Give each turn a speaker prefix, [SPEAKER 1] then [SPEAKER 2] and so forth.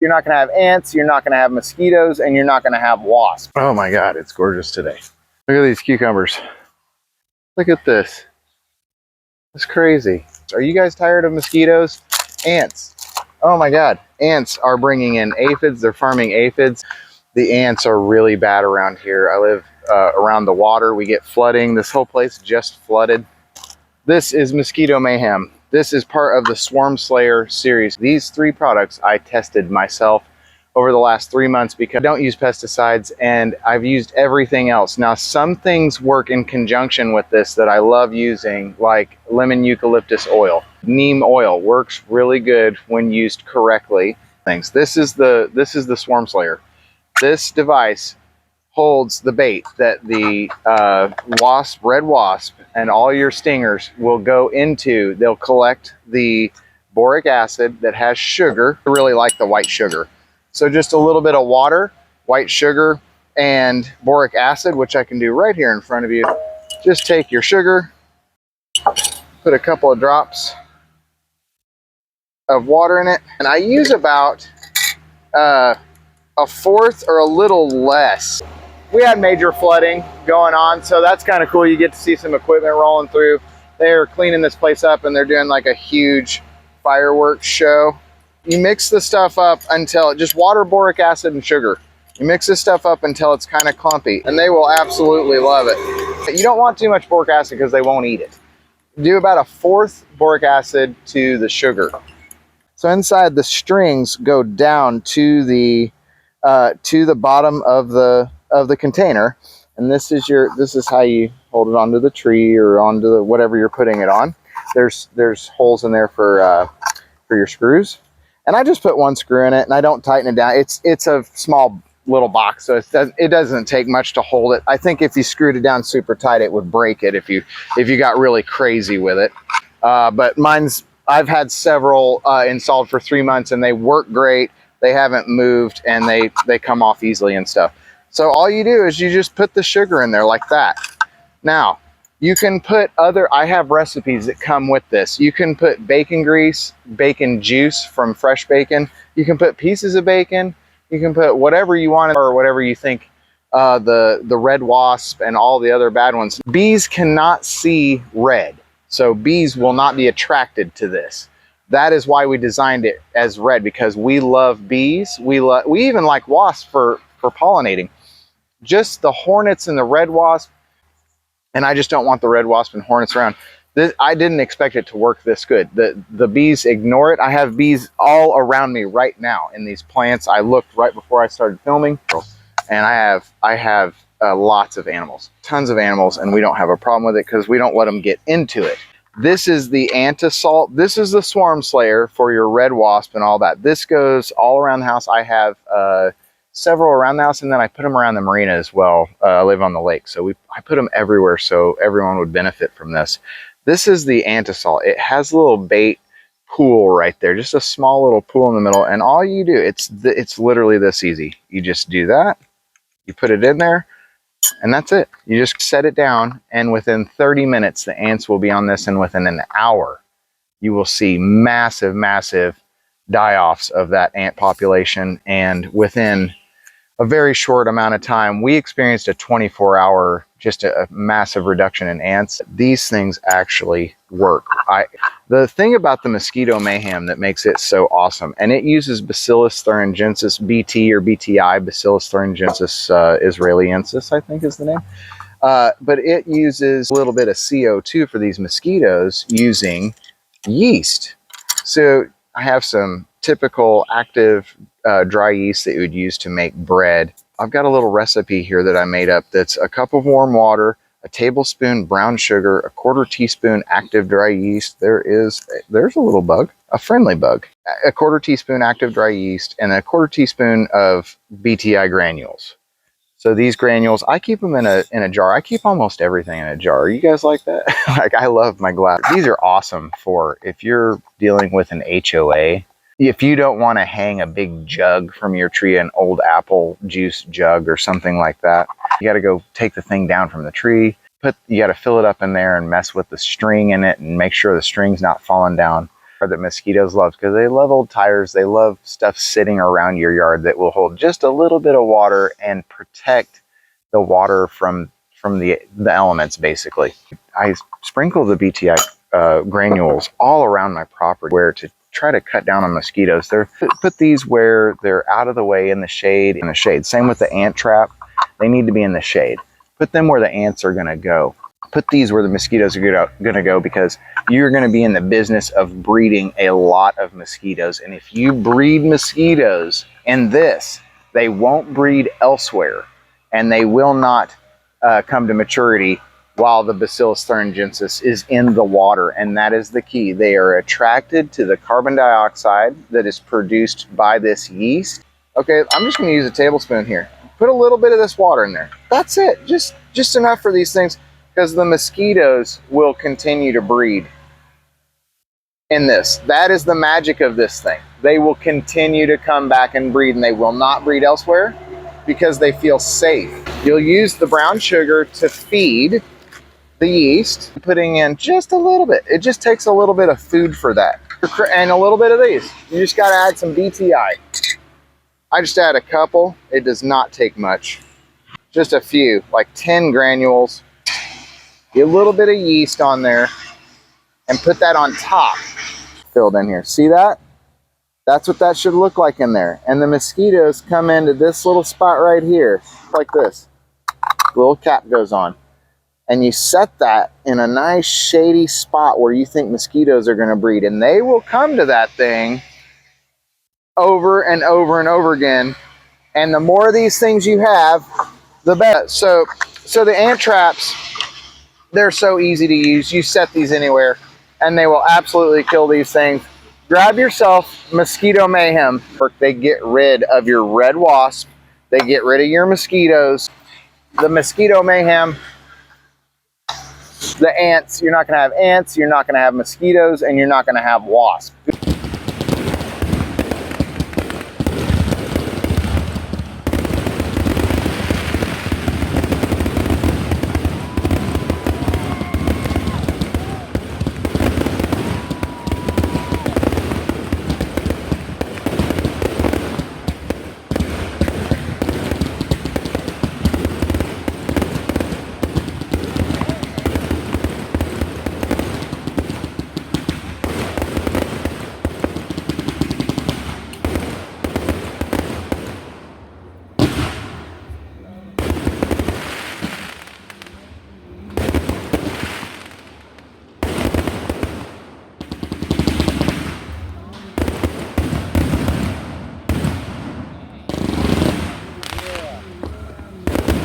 [SPEAKER 1] You're not going to have ants, you're not going to have mosquitoes, and you're not going to have wasps. Oh my God, it's gorgeous today. Look at these cucumbers. Look at this. It's crazy. Are you guys tired of mosquitoes? Ants. Oh my God. Ants are bringing in aphids. They're farming aphids. The ants are really bad around here. I live around the water. We get flooding. This whole place just flooded. This is Mosquito Mayhem. This is part of the Swarm Slayer series. These 3 products I tested myself over the last 3 months because I don't use pesticides, and I've used everything else. Now, some things work in conjunction with this that I love using, like lemon eucalyptus oil. Neem oil works really good when used correctly. This is the Swarm Slayer. This device holds the bait that the red wasp and all your stingers will go into. They'll collect the boric acid that has sugar. I really like the white sugar. So just a little bit of water, white sugar, and boric acid, which I can do right here in front of you. Just take your sugar, put a couple of drops of water in it, and I use about a 1/4 or a little less. We had major flooding going on, so that's kind of cool. You get to see some equipment rolling through. They're cleaning this place up, and they're doing like a huge fireworks show. You mix the stuff up until just water, boric acid, and sugar. You mix this stuff up until it's kind of clumpy, and they will absolutely love it. You don't want too much boric acid because they won't eat it. Do about a 1/4 boric acid to the sugar. So inside, the strings go down to the bottom of the container, and this is how you hold it onto the tree or onto the whatever you're putting it on. There's holes in there for your screws, and I just put 1 screw in it, and I don't tighten it down. It's a small little box, so it doesn't take much to hold it. I think if you screwed it down super tight, it would break it if you got really crazy with it. But I've had several installed for 3 months, and they work great. They haven't moved, and they come off easily and stuff. So all you do is you just put the sugar in there like that. Now, you can put I have recipes that come with this. You can put bacon grease, bacon juice from fresh bacon. You can put pieces of bacon. You can put whatever you want, or whatever you think. The red wasp and all the other bad ones. Bees cannot see red, so bees will not be attracted to this. That is why we designed it as red, because we love bees. We even like wasps for pollinating. Just the hornets and the red wasp, and I just don't want the red wasp and hornets around. I didn't expect it to work this good. The bees ignore it. I have bees all around me right now in these plants. I looked right before I started filming, and I have lots of animals, tons of animals, and we don't have a problem with it because we don't let them get into it. This is the anti-salt. This is the Swarm Slayer for your red wasp and all that. This goes all around the house. I have several around the house, and then I put them around the marina as well. I live on the lake, so I put them everywhere so everyone would benefit from this. This is the anti-salt. It has a little bait pool right there, just a small little pool in the middle, and all you do, it's literally this easy. You just do that, you put it in there, and that's it. You just set it down, and within 30 minutes, the ants will be on this, and within an hour, you will see massive, massive die-offs of that ant population, and within a very short amount of time, we experienced a 24-hour, just a massive reduction in ants. These things actually work. The thing about the Mosquito Mayhem that makes it so awesome, and it uses Bacillus thuringiensis, BT or BTI, Bacillus thuringiensis israeliensis, I think is the name. But it uses a little bit of CO2 for these mosquitoes using yeast. So I have some typical active dry yeast that you would use to make bread. I've got a little recipe here that I made up that's a cup of warm water, a tablespoon brown sugar, a 1/4 teaspoon active dry yeast. There's a little bug, a friendly bug. A 1/4 teaspoon active dry yeast, and a 1/4 teaspoon of BTI granules. So these granules, I keep them in a jar. I keep almost everything in a jar. You guys like that? Like, I love my glass. These are awesome for if you're dealing with an HOA. If you don't want to hang a big jug from your tree, an old apple juice jug or something like that, you got to go take the thing down from the tree. You got to fill it up in there and mess with the string in it and make sure the string's not falling down. that mosquitoes love, because they love old tires. They love stuff sitting around your yard that will hold just a little bit of water and protect the water from the elements, basically. I sprinkle the BTI granules all around my property where to try to cut down on mosquitoes. Put these where they're out of the way in the shade. Same with the ant trap. They need to be in the shade. Put them where the ants are going to go. Put these where the mosquitoes are going to go, because you're going to be in the business of breeding a lot of mosquitoes. And if you breed mosquitoes in this, they won't breed elsewhere, and they will not come to maturity while the Bacillus thuringiensis is in the water. And that is the key. They are attracted to the carbon dioxide that is produced by this yeast. Okay, I'm just going to use a tablespoon here. Put a little bit of this water in there. That's it. Just enough for these things, because the mosquitoes will continue to breed in this. That is the magic of this thing. They will continue to come back and breed, and they will not breed elsewhere because they feel safe. You'll use the brown sugar to feed the yeast, putting in just a little bit. It just takes a little bit of food for that. And a little bit of these. You just got to add some BTI. I just add a couple. It does not take much. Just a few, like 10 granules. Get a little bit of yeast on there and put that on top. Filled in here. See that? That's what that should look like in there. And the mosquitoes come into this little spot right here, like this. Little cap goes on. And you set that in a nice shady spot where you think mosquitoes are going to breed. And they will come to that thing over and over and over again. And the more of these things you have, the better. So the ant traps, they're so easy to use. You set these anywhere and they will absolutely kill these things. Grab yourself Mosquito Mayhem. They get rid of your red wasp. They get rid of your mosquitoes. The Mosquito Mayhem, the ants, you're not going to have ants, you're not going to have mosquitoes, and you're not going to have wasps.